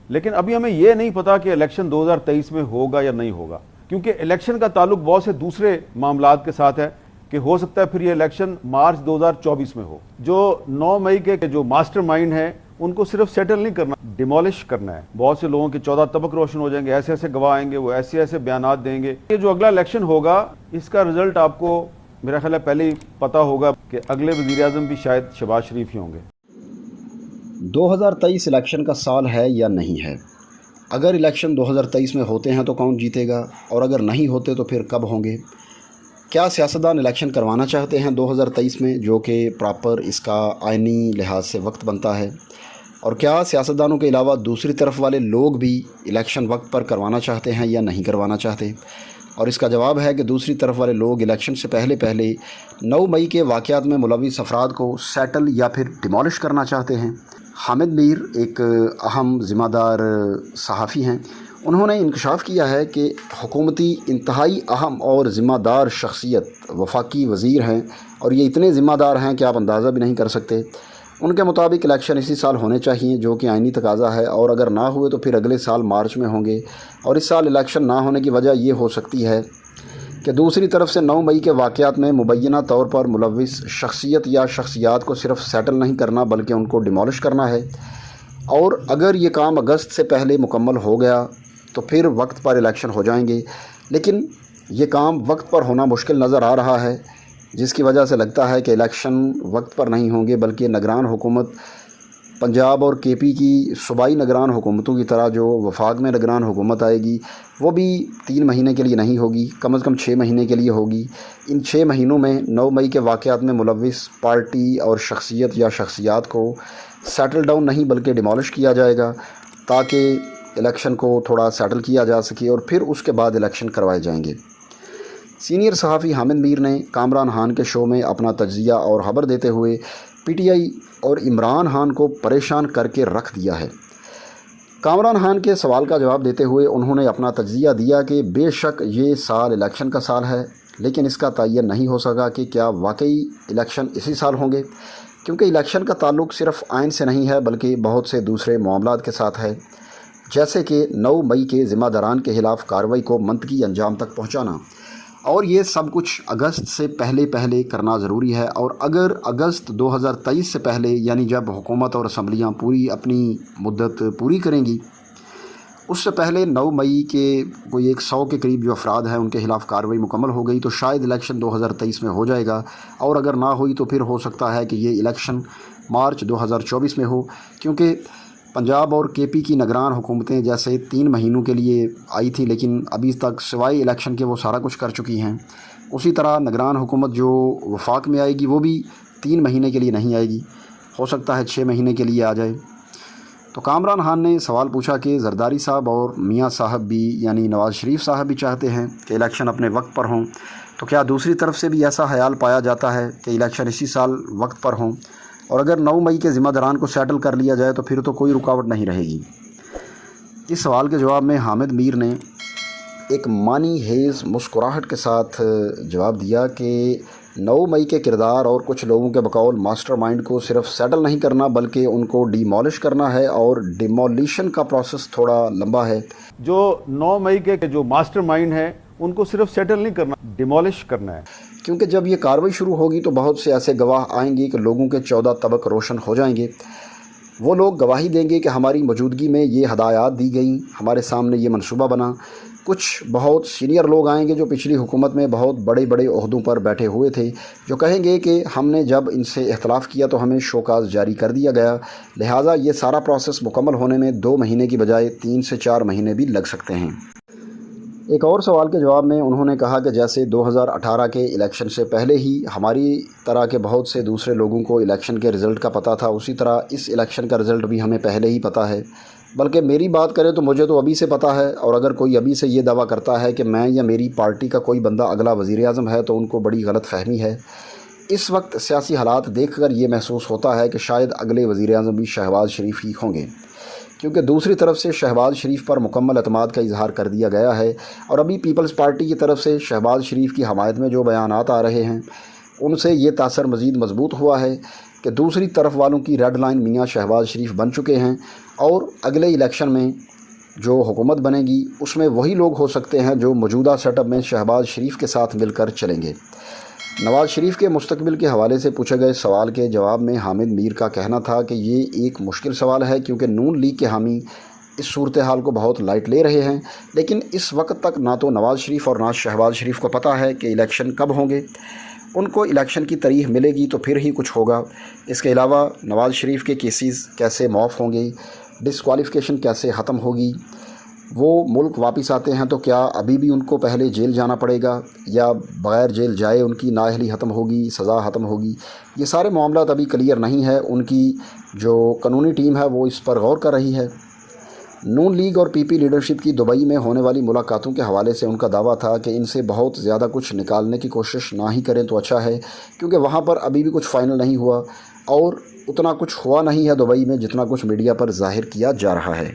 لیکن ابھی ہمیں یہ نہیں پتا کہ الیکشن 2023 میں ہوگا یا نہیں ہوگا، کیونکہ الیکشن کا تعلق بہت سے دوسرے معاملات کے ساتھ ہے کہ ہو سکتا ہے پھر یہ الیکشن مارچ 2024 میں ہو۔ جو 9 مئی کے جو ماسٹر مائنڈ ہیں ان کو صرف سیٹل نہیں کرنا، ڈیمولش کرنا ہے۔ بہت سے لوگوں کے 14 طبق روشن ہو جائیں گے، ایسے ایسے گواہ آئیں گے، وہ ایسے ایسے بیانات دیں گے۔ یہ جو اگلا الیکشن ہوگا اس کا رزلٹ آپ کو میرا خیال ہے پہلے ہی پتا ہوگا کہ اگلے وزیر اعظم بھی شاید شہباز شریف ہی ہوں گے۔ 2023 الیکشن کا سال ہے یا نہیں ہے؟ اگر الیکشن 2023 میں ہوتے ہیں تو کون جیتے گا، اور اگر نہیں ہوتے تو پھر کب ہوں گے؟ کیا سیاستدان الیکشن کروانا چاہتے ہیں 2023 میں، جو کہ پراپر اس کا آئینی لحاظ سے وقت بنتا ہے؟ اور کیا سیاستدانوں کے علاوہ دوسری طرف والے لوگ بھی الیکشن وقت پر کروانا چاہتے ہیں یا نہیں کروانا چاہتے؟ اور اس کا جواب ہے کہ دوسری طرف والے لوگ الیکشن سے پہلے 9 مئی کے واقعات میں ملوث افراد کو سیٹل یا پھر ڈیمولش کرنا چاہتے ہیں۔ حامد میر ایک اہم ذمہ دار صحافی ہیں، انہوں نے انکشاف کیا ہے کہ حکومتی انتہائی اہم اور ذمہ دار شخصیت وفاقی وزیر ہیں، اور یہ اتنے ذمہ دار ہیں کہ آپ اندازہ بھی نہیں کر سکتے۔ ان کے مطابق الیکشن اسی سال ہونے چاہیے، جو کہ آئینی تقاضا ہے، اور اگر نہ ہوئے تو پھر اگلے سال مارچ میں ہوں گے۔ اور اس سال الیکشن نہ ہونے کی وجہ یہ ہو سکتی ہے کہ دوسری طرف سے 9 مئی کے واقعات میں مبینہ طور پر ملوث شخصیت یا شخصیات کو صرف سیٹل نہیں کرنا بلکہ ان کو ڈیمولش کرنا ہے، اور اگر یہ کام اگست سے پہلے مکمل ہو گیا تو پھر وقت پر الیکشن ہو جائیں گے۔ لیکن یہ کام وقت پر ہونا مشکل نظر آ رہا ہے، جس کی وجہ سے لگتا ہے کہ الیکشن وقت پر نہیں ہوں گے، بلکہ نگران حکومت پنجاب اور کے پی کی صوبائی نگران حکومتوں کی طرح جو وفاق میں نگران حکومت آئے گی وہ بھی 3 مہینے کے لیے نہیں ہوگی، کم از کم 6 مہینے کے لیے ہوگی۔ ان 6 مہینوں میں 9 مئی کے واقعات میں ملوث پارٹی اور شخصیت یا شخصیات کو سیٹل ڈاؤن نہیں بلکہ ڈیمولش کیا جائے گا، تاکہ الیکشن کو تھوڑا سیٹل کیا جا سکے اور پھر اس کے بعد الیکشن کروائے جائیں گے۔ سینئر صحافی حامد میر نے کامران خان کے شو میں اپنا تجزیہ اور خبر دیتے ہوئے پی ٹی آئی اور عمران خان کو پریشان کر کے رکھ دیا ہے۔ کامران خان کے سوال کا جواب دیتے ہوئے انہوں نے اپنا تجزیہ دیا کہ بے شک یہ سال الیکشن کا سال ہے، لیکن اس کا تعین نہیں ہو سکا کہ کیا واقعی الیکشن اسی سال ہوں گے، کیونکہ الیکشن کا تعلق صرف آئین سے نہیں ہے بلکہ بہت سے دوسرے معاملات کے ساتھ ہے، جیسے کہ 9 مئی کے ذمہ داران کے خلاف کارروائی کو منطقی انجام تک پہنچانا، اور یہ سب کچھ اگست سے پہلے کرنا ضروری ہے۔ اور اگر اگست 2023 سے پہلے، یعنی جب حکومت اور اسمبلیاں پوری اپنی مدت پوری کریں گی، اس سے پہلے 9 مئی کے کوئی 100 کے قریب جو افراد ہیں ان کے خلاف کارروائی مکمل ہو گئی تو شاید الیکشن 2023 میں ہو جائے گا، اور اگر نہ ہوئی تو پھر ہو سکتا ہے کہ یہ الیکشن مارچ 2024 میں ہو، کیونکہ پنجاب اور کے پی کی نگران حکومتیں جیسے 3 مہینوں کے لیے آئی تھیں لیکن ابھی تک سوائے الیکشن کے وہ سارا کچھ کر چکی ہیں، اسی طرح نگران حکومت جو وفاق میں آئے گی وہ بھی 3 مہینے کے لیے نہیں آئے گی، ہو سکتا ہے 6 مہینے کے لیے آ جائے۔ تو کامران خان نے سوال پوچھا کہ زرداری صاحب اور میاں صاحب بھی یعنی نواز شریف صاحب بھی چاہتے ہیں کہ الیکشن اپنے وقت پر ہوں، تو کیا دوسری طرف سے بھی ایسا خیال پایا جاتا ہے کہ الیکشن اسی سال وقت پر ہوں، اور اگر 9 مئی کے ذمہ داران کو سیٹل کر لیا جائے تو پھر تو کوئی رکاوٹ نہیں رہے گی؟ اس سوال کے جواب میں حامد میر نے ایک مانی ہیز مسکراہٹ کے ساتھ جواب دیا کہ 9 مئی کے کردار اور کچھ لوگوں کے بقول ماسٹر مائنڈ کو صرف سیٹل نہیں کرنا بلکہ ان کو ڈیمولش کرنا ہے، اور ڈیمولیشن کا پروسیس تھوڑا لمبا ہے۔ جو 9 مئی کے جو ماسٹر مائنڈ ہیں ان کو صرف سیٹل نہیں کرنا، ڈیمولش کرنا ہے، کیونکہ جب یہ کارروائی شروع ہوگی تو بہت سے ایسے گواہ آئیں گے کہ لوگوں کے 14 طبق روشن ہو جائیں گے۔ وہ لوگ گواہی دیں گے کہ ہماری موجودگی میں یہ ہدایات دی گئیں، ہمارے سامنے یہ منصوبہ بنا۔ کچھ بہت سینئر لوگ آئیں گے جو پچھلی حکومت میں بہت بڑے عہدوں پر بیٹھے ہوئے تھے، جو کہیں گے کہ ہم نے جب ان سے اختلاف کیا تو ہمیں شوکاز جاری کر دیا گیا، لہٰذا یہ سارا پروسیس مکمل ہونے میں 2 مہینے کی بجائے 3 سے 4 مہینے بھی لگ سکتے ہیں۔ ایک اور سوال کے جواب میں انہوں نے کہا کہ جیسے 2018 کے الیکشن سے پہلے ہی ہماری طرح کے بہت سے دوسرے لوگوں کو الیکشن کے رزلٹ کا پتہ تھا، اسی طرح اس الیکشن کا رزلٹ بھی ہمیں پہلے ہی پتہ ہے، بلکہ میری بات کریں تو مجھے تو ابھی سے پتہ ہے، اور اگر کوئی ابھی سے یہ دعویٰ کرتا ہے کہ میں یا میری پارٹی کا کوئی بندہ اگلا وزیر اعظم ہے تو ان کو بڑی غلط فہمی ہے۔ اس وقت سیاسی حالات دیکھ کر یہ محسوس ہوتا ہے کہ شاید اگلے وزیر اعظم بھی شہباز شریف ہی ہوں گے، کیونکہ دوسری طرف سے شہباز شریف پر مکمل اعتماد کا اظہار کر دیا گیا ہے، اور ابھی پیپلز پارٹی کی طرف سے شہباز شریف کی حمایت میں جو بیانات آ رہے ہیں ان سے یہ تاثر مزید مضبوط ہوا ہے کہ دوسری طرف والوں کی ریڈ لائن میاں شہباز شریف بن چکے ہیں اور اگلے الیکشن میں جو حکومت بنے گی اس میں وہی لوگ ہو سکتے ہیں جو موجودہ سیٹ اپ میں شہباز شریف کے ساتھ مل کر چلیں گے۔ نواز شریف کے مستقبل کے حوالے سے پوچھے گئے سوال کے جواب میں حامد میر کا کہنا تھا کہ یہ ایک مشکل سوال ہے کیونکہ نون لیگ کے حامی اس صورتحال کو بہت لائٹ لے رہے ہیں، لیکن اس وقت تک نہ تو نواز شریف اور نہ شہباز شریف کو پتہ ہے کہ الیکشن کب ہوں گے۔ ان کو الیکشن کی تاریخ ملے گی تو پھر ہی کچھ ہوگا۔ اس کے علاوہ نواز شریف کے کیسز کیسے معاف ہوں گے، ڈسکوالیفیکیشن کیسے ختم ہوگی، وہ ملک واپس آتے ہیں تو کیا ابھی بھی ان کو پہلے جیل جانا پڑے گا یا بغیر جیل جائے ان کی نااہلی ختم ہوگی، سزا ختم ہوگی، یہ سارے معاملات ابھی کلیئر نہیں ہے۔ ان کی جو قانونی ٹیم ہے وہ اس پر غور کر رہی ہے۔ نون لیگ اور پی پی لیڈرشپ کی دبئی میں ہونے والی ملاقاتوں کے حوالے سے ان کا دعویٰ تھا کہ ان سے بہت زیادہ کچھ نکالنے کی کوشش نہ ہی کریں تو اچھا ہے، کیونکہ وہاں پر ابھی بھی کچھ فائنل نہیں ہوا اور اتنا کچھ ہوا نہیں ہے دبئی میں جتنا کچھ میڈیا پر ظاہر کیا جا رہا ہے۔